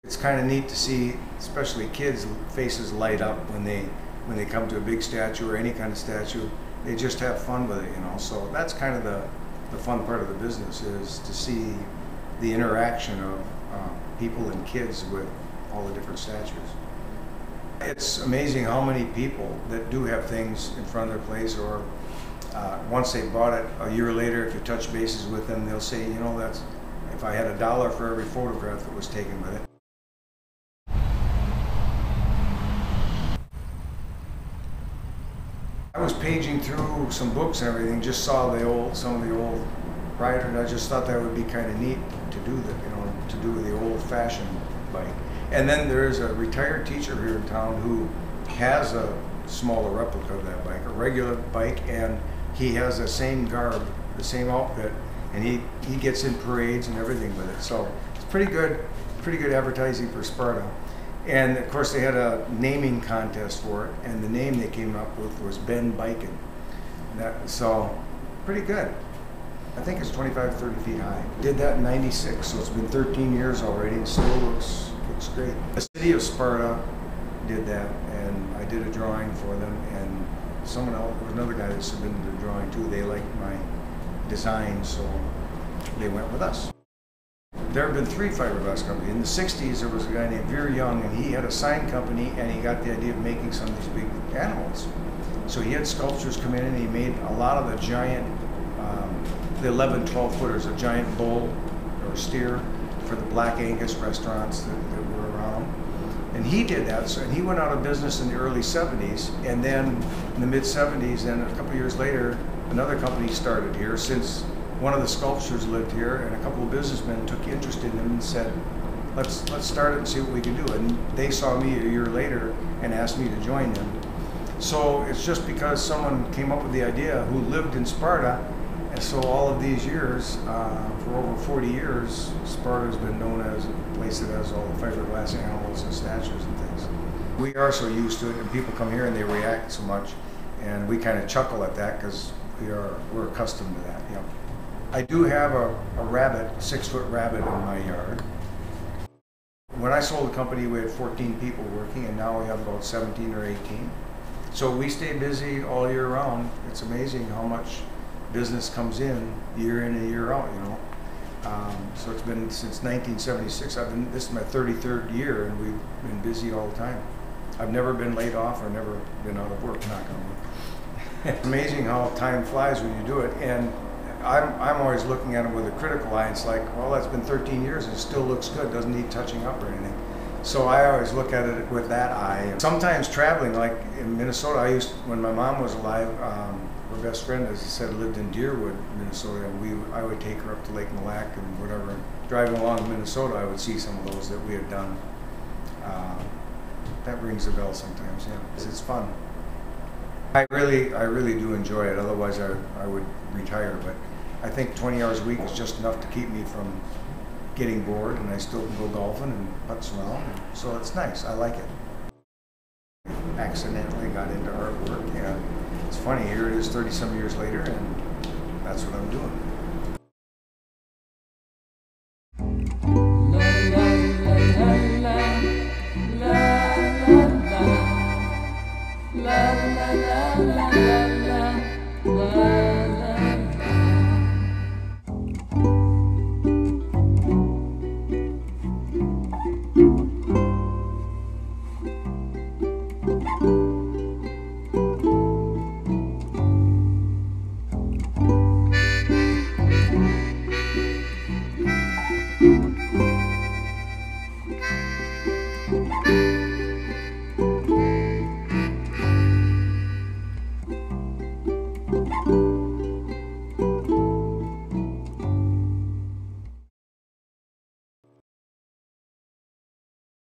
It's kind of neat to see, especially kids' faces light up when they come to a big statue or any kind of statue. They just have fun with it, you know. So that's kind of the fun part of the business, is to see the interaction of people and kids with all the different statues. It's amazing how many people that do have things in front of their place, or once they bought it, a year later, if you touch bases with them, they'll say, you know, that's, if I had $1 for every photograph that was taken with it. I was paging through some books and everything, just saw some of the old writers, and I just thought that would be kind of neat to do that, you know, to do with the old-fashioned bike. And then there's a retired teacher here in town who has a smaller replica of that bike, a regular bike, and he has the same garb, the same outfit, and he gets in parades and everything with it. So it's pretty good advertising for Sparta. And of course they had a naming contest for it, and the name they came up with was Ben Bikin. So pretty good. I think it's 25, 30 feet high. Did that in '96, so it's been 13 years already, and still looks great. The city of Sparta did that, and I did a drawing for them, and someone else, there was another guy that submitted a drawing too. They liked my design, so they went with us. There have been 3 fiberglass companies. In the '60s, there was a guy named Very Young, and he had a sign company, and he got the idea of making some of these big animals. So he had sculptors come in, and he made a lot of the giant, the 11, 12 footers, a giant bull or steer for the Black Angus restaurants that were around. And he did that, so, and he went out of business in the early '70s, and then in the mid-'70s, and a couple of years later, another company started here, since one of the sculptors lived here, and a couple of businessmen took interest in him and said, let's start it and see what we can do. And they saw me a year later and asked me to join them. So it's just because someone came up with the idea who lived in Sparta, and so all of these years, for over 40 years, Sparta's been known as a place that has all the fiberglass animals and statues and things. We are so used to it, and people come here and they react so much, and we kind of chuckle at that because we're accustomed to that. You know. I do have a rabbit, 6-foot rabbit in my yard. When I sold the company, we had 14 people working, and now we have about 17 or 18. So we stay busy all year round. It's amazing how much business comes in and year out, you know. So it's been since 1976. This is my 33rd year, and we've been busy all the time. I've never been laid off or never been out of work, knock on wood. It's amazing how time flies when you do it, and I'm always looking at it with a critical eye. It's like, well, that's been 13 years and it still looks good, doesn't need touching up or anything. So I always look at it with that eye. Sometimes traveling, like in Minnesota, when my mom was alive, her best friend, as I said, lived in Deerwood, Minnesota, and I would take her up to Lake Mille Lacs and whatever. Driving along Minnesota, I would see some of those that we had done. That rings a bell sometimes, yeah. It's fun. I really do enjoy it, otherwise I would retire, but I think 20 hours a week is just enough to keep me from getting bored, and I still can go golfing and putz around, and so it's nice. I like it. Accidentally got into artwork, and it's funny, here it is 30-some years later, and that's what I'm doing.